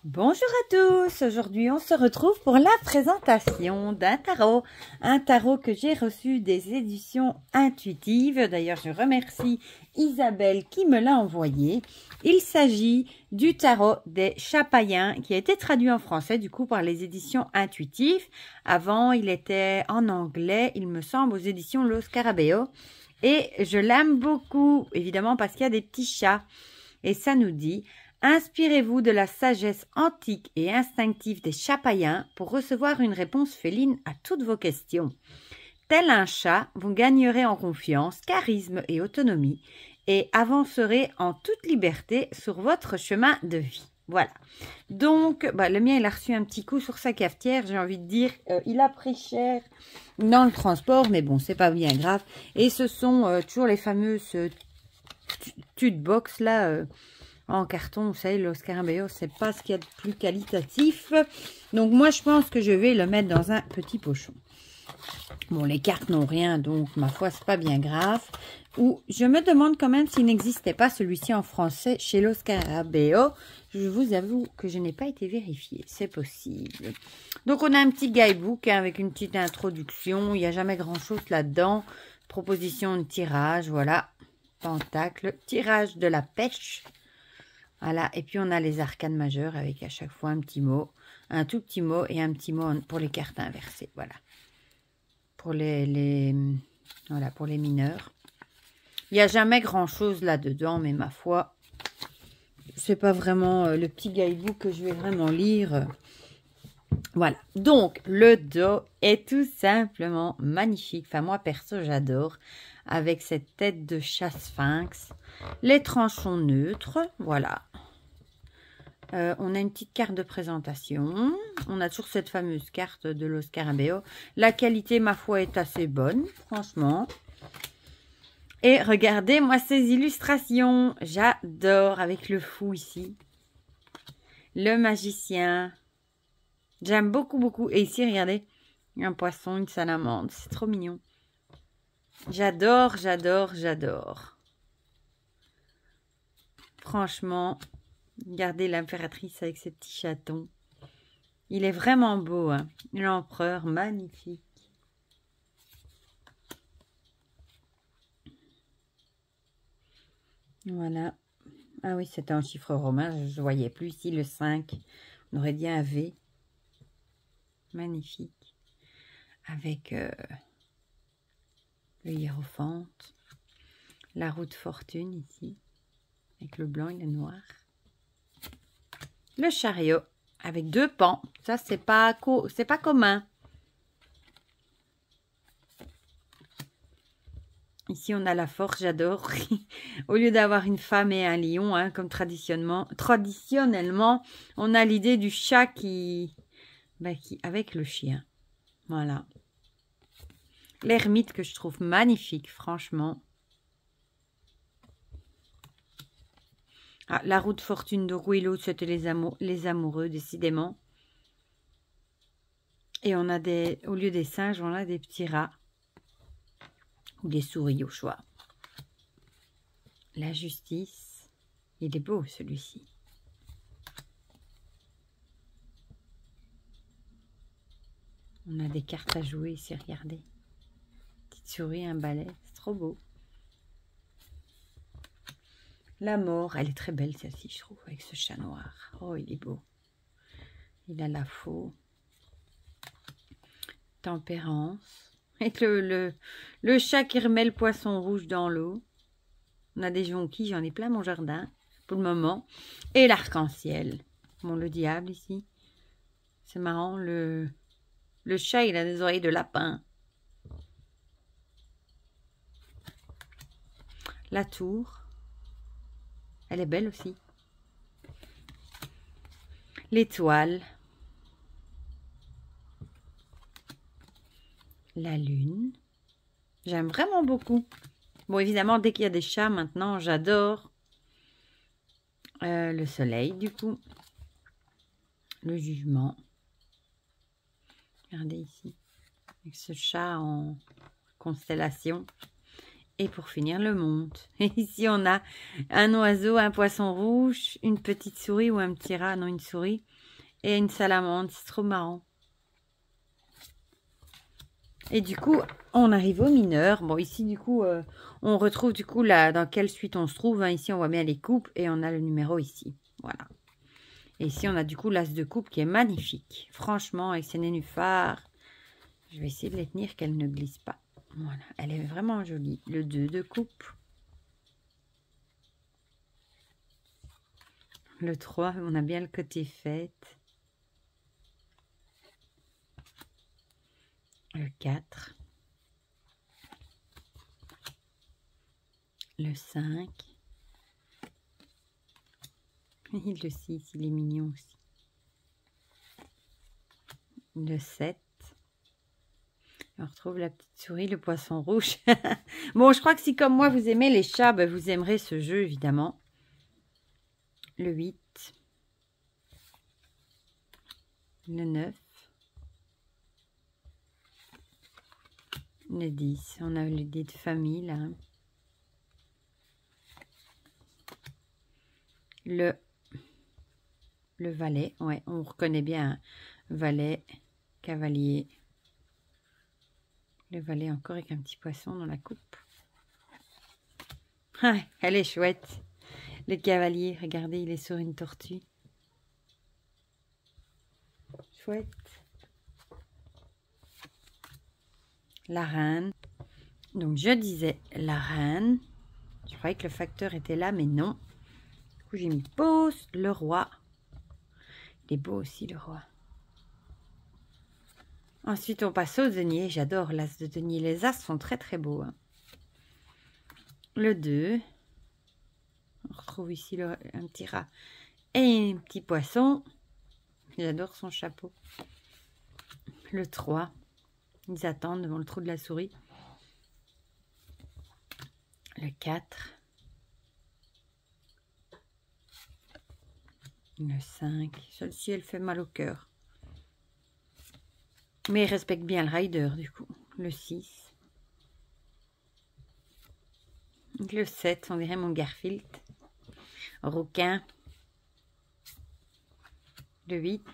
Bonjour à tous, aujourd'hui on se retrouve pour la présentation d'un tarot. Un tarot que j'ai reçu des éditions intuitives. D'ailleurs je remercie Isabelle qui me l'a envoyé. Il s'agit du tarot des chats païens qui a été traduit en français du coup par les éditions intuitives. Avant il était en anglais il me semble aux éditions Lo Scarabeo. Et je l'aime beaucoup évidemment parce qu'il y a des petits chats. Et ça nous dit... Inspirez-vous de la sagesse antique et instinctive des chats païens pour recevoir une réponse féline à toutes vos questions. Tel un chat, vous gagnerez en confiance, charisme et autonomie et avancerez en toute liberté sur votre chemin de vie. Voilà. Donc, le mien, il a reçu un petit coup sur sa cafetière. J'ai envie de dire, il a pris cher dans le transport, mais bon, c'est pas bien grave. Et ce sont toujours les fameuses tutes box là... en carton, vous savez, Lo Scarabeo, c'est pas ce qu'il y a de plus qualitatif. Donc, moi, je pense que je vais le mettre dans un petit pochon. Bon, les cartes n'ont rien, donc, ma foi, c'est pas bien grave. Ou, je me demande quand même s'il n'existait pas celui-ci en français chez Lo Scarabeo. Je vous avoue que je n'ai pas été vérifiée. C'est possible. Donc, on a un petit guidebook hein, avec une petite introduction. Il n'y a jamais grand-chose là-dedans. Proposition de tirage, voilà. Pentacle. Tirage de la pêche. Voilà, et puis on a les arcanes majeures avec à chaque fois un petit mot, un tout petit mot et un petit mot pour les cartes inversées. Voilà, pour voilà, pour les mineurs. Il n'y a jamais grand-chose là-dedans, mais ma foi, c'est pas vraiment le petit guidebook que je vais vraiment lire. Voilà, donc le dos est tout simplement magnifique. Enfin, moi perso, j'adore. Avec cette tête de chat sphinx. Les tranchons neutres, voilà. On a une petite carte de présentation. On a toujours cette fameuse carte de Lo Scarabeo. La qualité, ma foi, est assez bonne, franchement. Et regardez-moi ces illustrations. J'adore avec le fou ici. Le magicien. J'aime beaucoup, beaucoup. Et ici, regardez, un poisson, une salamandre. C'est trop mignon. J'adore, j'adore, j'adore. Franchement, regardez l'impératrice avec ses petits chatons. Il est vraiment beau, hein. L'empereur, magnifique. Voilà. Ah oui, c'était en chiffre romain. Je ne voyais plus ici le 5. On aurait dit un V. Magnifique. Avec le hiérophante. La roue de fortune ici. Avec le blanc et le noir. Le chariot. Avec deux pans. Ça, c'est pas commun. Ici, on a la force, j'adore. Au lieu d'avoir une femme et un lion, hein, comme traditionnellement, on a l'idée du chat qui avec le chien. Voilà. L'ermite que je trouve magnifique, franchement. Ah, la roue de fortune de Ruilo, c'était les amoureux, décidément. Et on a au lieu des singes, on a des petits rats. Ou des souris au choix. La justice. Il est beau, celui-ci. On a des cartes à jouer ici, regardez. Petite souris, un balai, c'est trop beau. La mort, elle est très belle celle-ci, je trouve, avec ce chat noir. Oh, il est beau. Il a la faux. Tempérance. Avec le chat qui remet le poisson rouge dans l'eau. On a des jonquilles, j'en ai plein mon jardin, pour le moment. Et l'arc-en-ciel. Bon, le diable ici. C'est marrant, le chat, il a des oreilles de lapin. La tour. Elle est belle aussi. L'étoile. La lune. J'aime vraiment beaucoup. Bon, évidemment, dès qu'il y a des chats, maintenant, j'adore. Le soleil, du coup. Le jugement. Regardez ici. Avec ce chat en constellation. Et pour finir, le monte. Et ici, on a un oiseau, un poisson rouge, une petite souris ou un petit rat, non, une souris, et une salamandre. C'est trop marrant. Et du coup, on arrive au mineur. Bon, ici, du coup, on retrouve, du coup, là, dans quelle suite on se trouve. Hein. Ici, on voit bien les coupes et on a le numéro ici. Voilà. Et ici, on a, du coup, l'as de coupe qui est magnifique. Franchement, avec ses nénuphars. Je vais essayer de les tenir, qu'elles ne glissent pas. Voilà, elle est vraiment jolie. Le 2 de coupe. Le 3, on a bien le côté fête. Le 4. Le 5. Et le 6, il est mignon aussi. Le 7. On retrouve la petite souris, le poisson rouge. Bon, je crois que si comme moi vous aimez les chats, ben, vous aimerez ce jeu évidemment. Le 8. Le 9. Le 10. On a le dé de famille là. Le valet. Ouais, on reconnaît bien hein. Valet, cavalier. Le valet encore avec un petit poisson dans la coupe. Ah, elle est chouette. Le cavalier, regardez, il est sur une tortue. Chouette. La reine. Donc, je disais la reine. Je croyais que le facteur était là, mais non. Du coup, j'ai mis pause, le roi. Il est beau aussi, le roi. Ensuite, on passe au denier. J'adore l'as de denier. Les as sont très, très beaux. Hein. Le 2. On retrouve ici un petit rat et un petit poisson. J'adore son chapeau. Le 3. Ils attendent devant le trou de la souris. Le 4. Le 5. Celle-ci, elle fait mal au cœur. Mais il respecte bien le rider, du coup. Le 6. Le 7, on dirait mon Garfield. Requin. Le 8.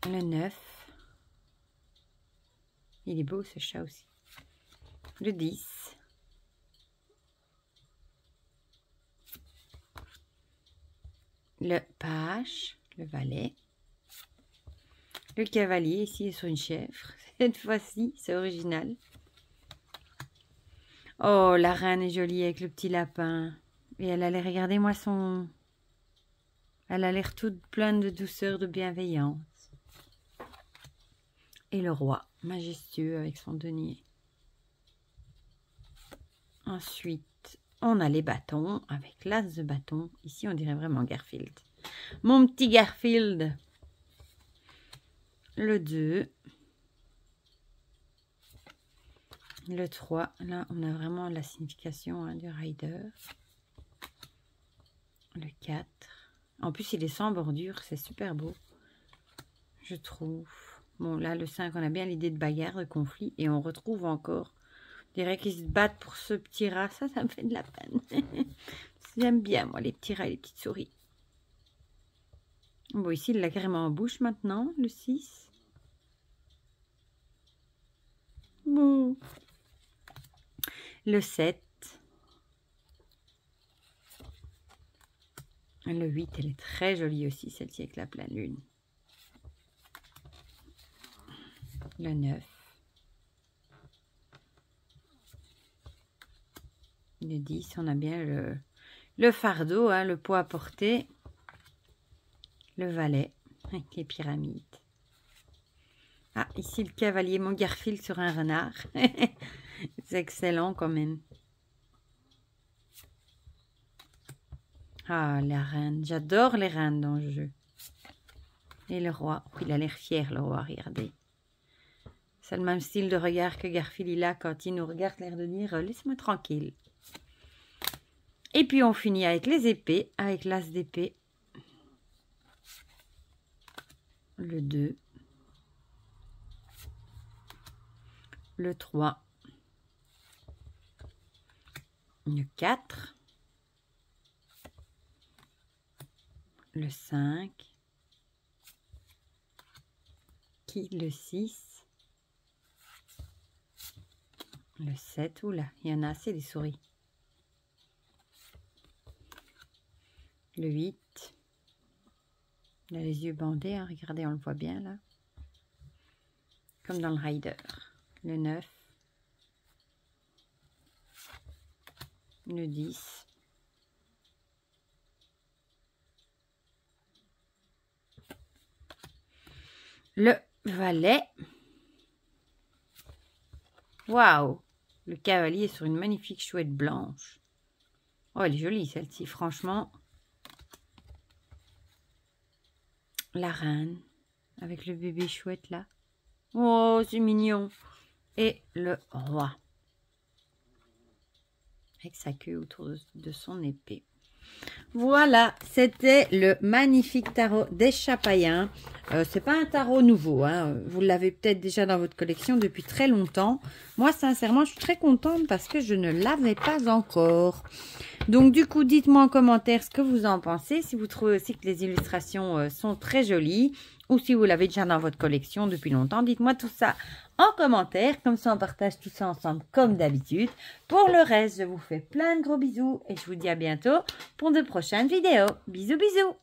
Le 9. Il est beau, ce chat aussi. Le 10. Le page. Le valet. Le cavalier, ici, est sur une chèvre. Cette fois-ci, c'est original. Oh, la reine est jolie avec le petit lapin. Et elle a l'air, regardez-moi son... Elle a l'air toute pleine de douceur, de bienveillance. Et le roi, majestueux avec son denier. Ensuite, on a les bâtons avec l'as de bâton. Ici, on dirait vraiment Garfield. Mon petit Garfield. Le 2. Le 3. Là, on a vraiment la signification hein, du rider. Le 4. En plus, il est sans bordure. C'est super beau. Je trouve. Bon, là, le 5, on a bien l'idée de bagarre, de conflit. Et on retrouve encore. On dirait qu'ils se battent pour ce petit rat. Ça me fait de la peine. J'aime bien, moi, les petits rats et les petites souris. Bon, ici, il l'a carrément en bouche maintenant, le 6. Bon. Le 7. Le 8, elle est très jolie aussi, celle-ci avec la pleine lune. Le 9. Le 10, on a bien le fardeau, hein, le poids à porter. Le valet, avec les pyramides. Ah, ici le cavalier, mon Garfield sur un renard. C'est excellent quand même. Ah, la reine. J'adore les reines dans le jeu. Et le roi. Oh, il a l'air fier, le roi, regardez. C'est le même style de regard que Garfield il a quand il nous regarde, l'air de dire « Laisse-moi tranquille ». Et puis on finit avec les épées, avec l'as d'épée. Le 2. le 3, le 4, le 5, le 6, le 7, oula, il y en a assez des souris, le 8, il a les yeux bandés, hein, regardez, on le voit bien là, comme dans le Rider, le 9, le 10, le valet, waouh, le cavalier sur une magnifique chouette blanche. Oh, elle est jolie celle-ci, franchement. La reine, avec le bébé chouette là. Oh, c'est mignon. Et le roi, avec sa queue autour de son épée. Voilà, c'était le magnifique tarot des Chapayens. C'est pas un tarot nouveau, hein. Vous l'avez peut-être déjà dans votre collection depuis très longtemps. Moi, sincèrement, je suis très contente parce que je ne l'avais pas encore. Donc, du coup, dites-moi en commentaire ce que vous en pensez. Si vous trouvez aussi que les illustrations sont très jolies ou si vous l'avez déjà dans votre collection depuis longtemps, dites-moi tout ça en commentaire. Comme ça, on partage tout ça ensemble comme d'habitude. Pour le reste, je vous fais plein de gros bisous et je vous dis à bientôt pour de prochaines vidéos. Bisous, bisous!